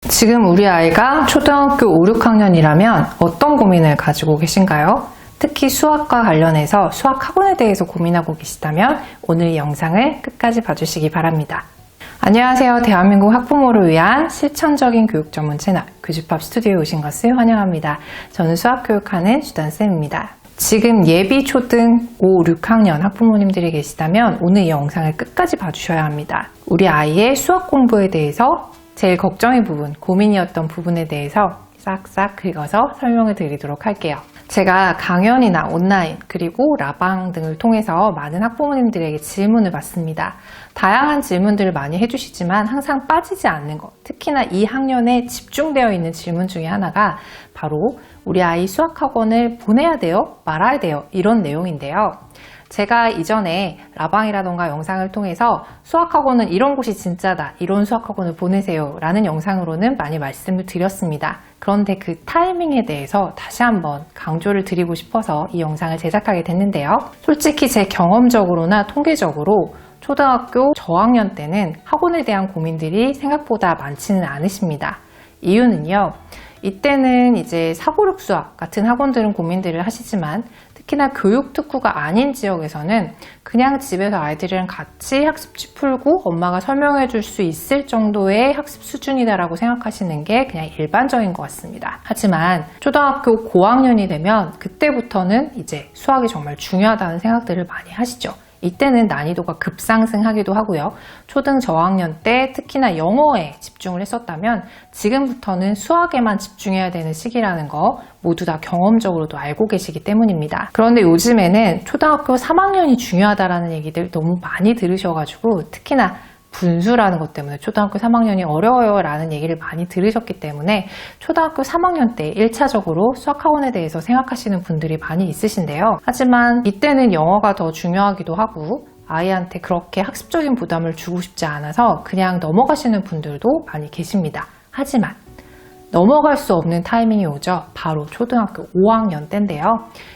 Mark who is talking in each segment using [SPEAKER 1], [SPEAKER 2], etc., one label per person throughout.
[SPEAKER 1] 지금 우리 아이가 초등학교 5, 6학년이라면 어떤 고민을 가지고 계신가요? 특히 수학과 관련해서 수학 학원에 대해서 고민하고 계시다면 오늘 이 영상을 끝까지 봐주시기 바랍니다. 안녕하세요. 대한민국 학부모를 위한 실천적인 교육 전문 채널 교집합 스튜디오에 오신 것을 환영합니다. 저는 수학교육하는 주단쌤입니다. 지금 예비 초등 5, 6학년 학부모님들이 계시다면 오늘 이 영상을 끝까지 봐주셔야 합니다. 우리 아이의 수학 공부에 대해서 제일 걱정의 부분, 고민이었던 부분에 대해서 싹싹 긁어서 설명을 드리도록 할게요. 제가 강연이나 온라인 그리고 라방 등을 통해서 많은 학부모님들에게 질문을 받습니다. 다양한 질문들을 많이 해주시지만 항상 빠지지 않는 것, 특히나 이 학년에 집중되어 있는 질문 중에 하나가 바로 우리 아이 수학학원을 보내야 돼요? 말아야 돼요? 이런 내용인데요. 제가 이전에 라방이라던가 영상을 통해서 수학학원은 이런 곳이 진짜다, 이런 수학학원을 보내세요 라는 영상으로는 많이 말씀을 드렸습니다. 그런데 그 타이밍에 대해서 다시 한번 강조를 드리고 싶어서 이 영상을 제작하게 됐는데요. 솔직히 제 경험적으로나 통계적으로 초등학교 저학년 때는 학원에 대한 고민들이 생각보다 많지는 않으십니다. 이유는요, 이때는 이제 사고력 수학 같은 학원들은 고민들을 하시지만 특히나 교육특구가 아닌 지역에서는 그냥 집에서 아이들이랑 같이 학습지 풀고 엄마가 설명해 줄 수 있을 정도의 학습 수준이다라고 생각하시는 게 그냥 일반적인 것 같습니다. 하지만 초등학교 고학년이 되면 그때부터는 이제 수학이 정말 중요하다는 생각들을 많이 하시죠. 이때는 난이도가 급상승하기도 하고요. 초등 저학년 때 특히나 영어에 집중을 했었다면 지금부터는 수학에만 집중해야 되는 시기라는 거 모두 다 경험적으로도 알고 계시기 때문입니다. 그런데 요즘에는 초등학교 3학년이 중요하다라는 얘기들 너무 많이 들으셔가지고 특히나 분수라는 것 때문에 초등학교 3학년이 어려워요 라는 얘기를 많이 들으셨기 때문에 초등학교 3학년 때 1차적으로 수학학원에 대해서 생각하시는 분들이 많이 있으신데요. 하지만 이때는 영어가 더 중요하기도 하고 아이한테 그렇게 학습적인 부담을 주고 싶지 않아서 그냥 넘어가시는 분들도 많이 계십니다. 하지만 넘어갈 수 없는 타이밍이 오죠. 바로 초등학교 5학년 때인데요.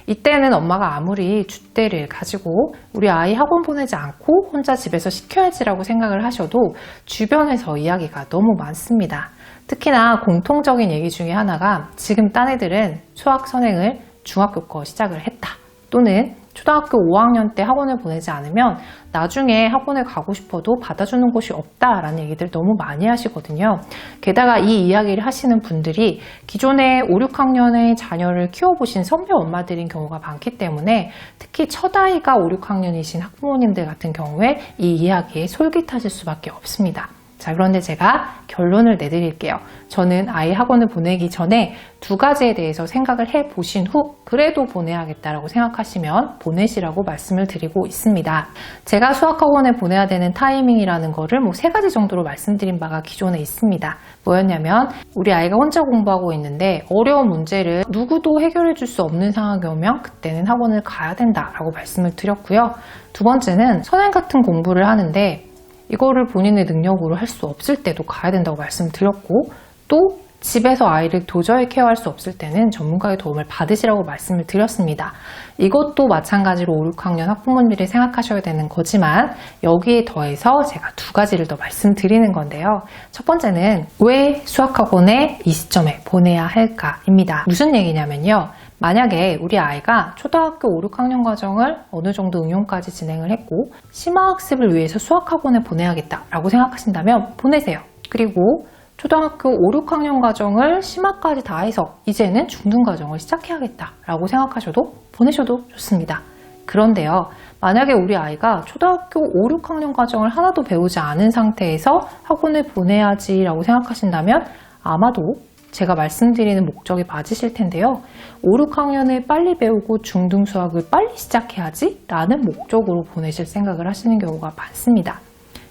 [SPEAKER 1] 이때는 엄마가 아무리 줏대를 가지고 우리 아이 학원 보내지 않고 혼자 집에서 시켜야지라고 생각을 하셔도 주변에서 이야기가 너무 많습니다. 특히나 공통적인 얘기 중에 하나가 지금 딴 애들은 수학 선행을 중학교 거 시작을 했다. 또는 초등학교 5학년 때 학원을 보내지 않으면 나중에 학원에 가고 싶어도 받아주는 곳이 없다라는 얘기들 너무 많이 하시거든요. 게다가 이 이야기를 하시는 분들이 기존에 5, 6학년의 자녀를 키워보신 선배 엄마들인 경우가 많기 때문에 특히 첫 아이가 5, 6학년이신 학부모님들 같은 경우에 이 이야기에 솔깃하실 수밖에 없습니다. 자, 그런데 제가 결론을 내드릴게요. 저는 아이 학원을 보내기 전에 두 가지에 대해서 생각을 해보신 후 그래도 보내야겠다라고 생각하시면 보내시라고 말씀을 드리고 있습니다. 제가 수학학원에 보내야 되는 타이밍이라는 거를 세 가지 정도로 말씀드린 바가 기존에 있습니다. 뭐였냐면 우리 아이가 혼자 공부하고 있는데 어려운 문제를 누구도 해결해 줄 수 없는 상황이 오면 그때는 학원을 가야 된다라고 말씀을 드렸고요. 두 번째는 선행 같은 공부를 하는데 이거를 본인의 능력으로 할 수 없을 때도 가야 된다고 말씀드렸고 또 집에서 아이를 도저히 케어할 수 없을 때는 전문가의 도움을 받으시라고 말씀을 드렸습니다. 이것도 마찬가지로 5, 6학년 학부모님들이 생각하셔야 되는 거지만 여기에 더해서 제가 두 가지를 더 말씀드리는 건데요. 첫 번째는 왜 수학학원에 이 시점에 보내야 할까입니다. 무슨 얘기냐면요. 만약에 우리 아이가 초등학교 5, 6학년 과정을 어느 정도 응용까지 진행을 했고 심화학습을 위해서 수학학원에 보내야겠다라고 생각하신다면 보내세요. 그리고 초등학교 5, 6학년 과정을 심화까지 다 해서 이제는 중등 과정을 시작해야겠다라고 생각하셔도 보내셔도 좋습니다. 그런데요, 만약에 우리 아이가 초등학교 5, 6학년 과정을 하나도 배우지 않은 상태에서 학원을 보내야지라고 생각하신다면 아마도 제가 말씀드리는 목적이 맞으실 텐데요. 5, 6학년을 빨리 배우고 중등 수학을 빨리 시작해야지 라는 목적으로 보내실 생각을 하시는 경우가 많습니다.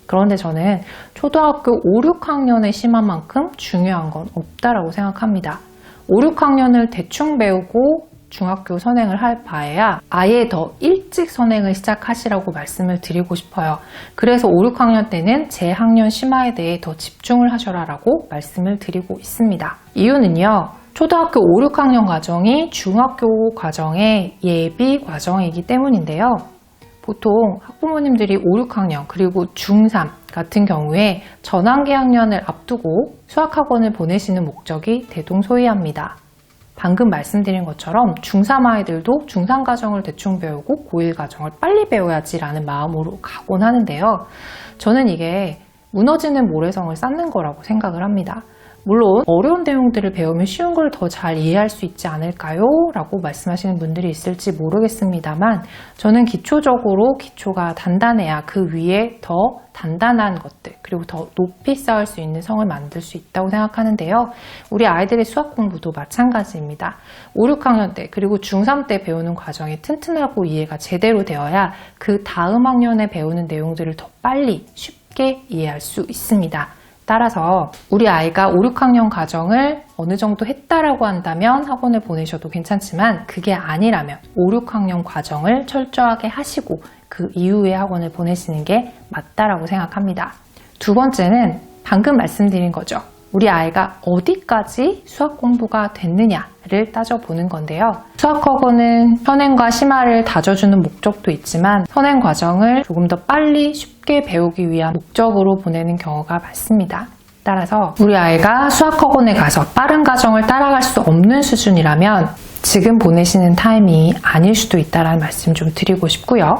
[SPEAKER 1] 그런데 저는 초등학교 5, 6학년의 심화만큼 중요한 건 없다라고 생각합니다. 5, 6학년을 대충 배우고 중학교 선행을 할 바에야 아예 더 일찍 선행을 시작하시라고 말씀을 드리고 싶어요. 그래서 5, 6학년 때는 재학년 심화에 대해 더 집중을 하셔라라고 말씀을 드리고 있습니다. 이유는요. 초등학교 5, 6학년 과정이 중학교 과정의 예비 과정이기 때문인데요. 보통 학부모님들이 5, 6학년 그리고 중3 같은 경우에 전환기학년을 앞두고 수학학원을 보내시는 목적이 대동소이합니다. 방금 말씀드린 것처럼 중3 아이들도 중3 과정을 대충 배우고 고1 과정을 빨리 배워야지라는 마음으로 가곤 하는데요. 저는 이게 무너지는 모래성을 쌓는 거라고 생각을 합니다. 물론 어려운 내용들을 배우면 쉬운 걸 더 잘 이해할 수 있지 않을까요? 라고 말씀하시는 분들이 있을지 모르겠습니다만 저는 기초적으로 기초가 단단해야 그 위에 더 단단한 것들 그리고 더 높이 쌓을 수 있는 성을 만들 수 있다고 생각하는데요. 우리 아이들의 수학 공부도 마찬가지입니다. 5, 6학년 때 그리고 중3 때 배우는 과정이 튼튼하고 이해가 제대로 되어야 그 다음 학년에 배우는 내용들을 더 빨리 쉽게 이해할 수 있습니다. 따라서 우리 아이가 5, 6학년 과정을 어느 정도 했다라고 한다면 학원을 보내셔도 괜찮지만 그게 아니라면 5, 6학년 과정을 철저하게 하시고 그 이후에 학원을 보내시는 게 맞다라고 생각합니다. 두 번째는 방금 말씀드린 거죠. 우리 아이가 어디까지 수학 공부가 됐느냐를 따져보는 건데요. 수학학원은 선행과 심화를 다져주는 목적도 있지만 선행 과정을 조금 더 빨리 쉽게 배우기 위한 목적으로 보내는 경우가 많습니다. 따라서 우리 아이가 수학학원에 가서 빠른 과정을 따라갈 수 없는 수준이라면 지금 보내시는 타임이 아닐 수도 있다는 말씀 좀 드리고 싶고요.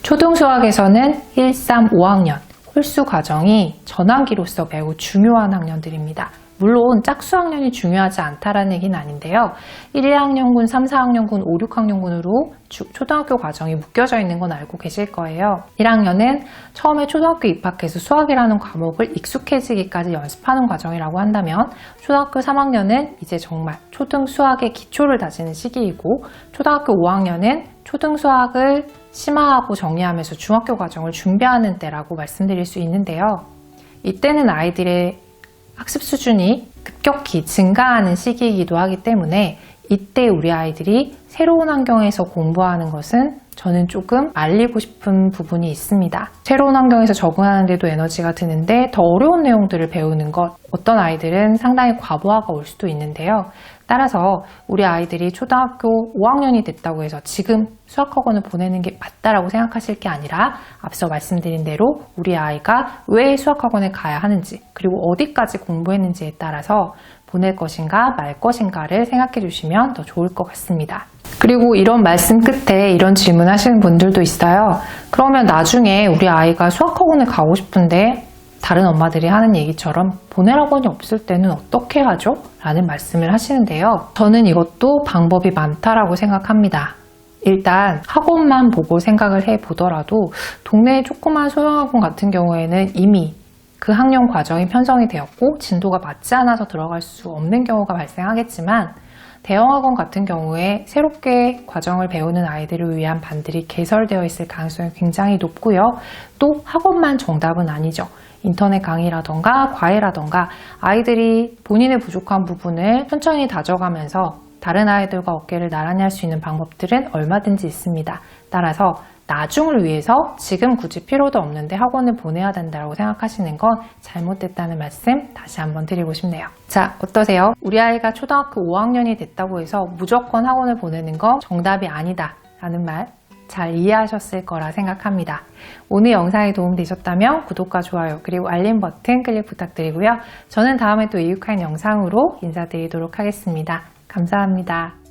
[SPEAKER 1] 초등수학에서는 1, 3, 5학년 홀수 과정이 전환기로서 매우 중요한 학년들입니다. 물론 짝수학년이 중요하지 않다라는 얘기는 아닌데요. 1, 2학년군, 3, 4학년군, 5, 6학년군으로 초등학교 과정이 묶여져 있는 건 알고 계실 거예요. 1학년은 처음에 초등학교 입학해서 수학이라는 과목을 익숙해지기까지 연습하는 과정이라고 한다면 초등학교 3학년은 이제 정말 초등수학의 기초를 다지는 시기이고 초등학교 5학년은 초등수학을 심화하고 정리하면서 중학교 과정을 준비하는 때라고 말씀드릴 수 있는데요. 이때는 아이들의 학습 수준이 급격히 증가하는 시기이기도 하기 때문에 이때 우리 아이들이 새로운 환경에서 공부하는 것은 저는 조금 알리고 싶은 부분이 있습니다. 새로운 환경에서 적응하는데도 에너지가 드는데 더 어려운 내용들을 배우는 것, 어떤 아이들은 상당히 과부하가 올 수도 있는데요. 따라서 우리 아이들이 초등학교 5학년이 됐다고 해서 지금 수학학원을 보내는 게 맞다라고 생각하실 게 아니라 앞서 말씀드린 대로 우리 아이가 왜 수학학원에 가야 하는지 그리고 어디까지 공부했는지에 따라서 보낼 것인가 말 것인가를 생각해 주시면 더 좋을 것 같습니다. 그리고 이런 말씀 끝에 이런 질문 하시는 분들도 있어요. 그러면 나중에 우리 아이가 수학학원을 가고 싶은데 다른 엄마들이 하는 얘기처럼 보낼 학원이 없을 때는 어떻게 하죠? 라는 말씀을 하시는데요. 저는 이것도 방법이 많다라고 생각합니다. 일단 학원만 보고 생각을 해보더라도 동네의 조그만 소형학원 같은 경우에는 이미 그 학년 과정이 편성이 되었고 진도가 맞지 않아서 들어갈 수 없는 경우가 발생하겠지만 대형학원 같은 경우에 새롭게 과정을 배우는 아이들을 위한 반들이 개설되어 있을 가능성이 굉장히 높고요. 또 학원만 정답은 아니죠. 인터넷 강의라던가 과외라던가 아이들이 본인의 부족한 부분을 천천히 다져가면서 다른 아이들과 어깨를 나란히 할 수 있는 방법들은 얼마든지 있습니다. 따라서 나중을 위해서 지금 굳이 필요도 없는데 학원을 보내야 된다고 생각하시는 건 잘못됐다는 말씀 다시 한번 드리고 싶네요. 자, 어떠세요? 우리 아이가 초등학교 5학년이 됐다고 해서 무조건 학원을 보내는 건 정답이 아니다 라는 말 잘 이해하셨을 거라 생각합니다. 오늘 영상이 도움되셨다면 구독과 좋아요 그리고 알림 버튼 클릭 부탁드리고요. 저는 다음에 또 유익한 영상으로 인사드리도록 하겠습니다. 감사합니다.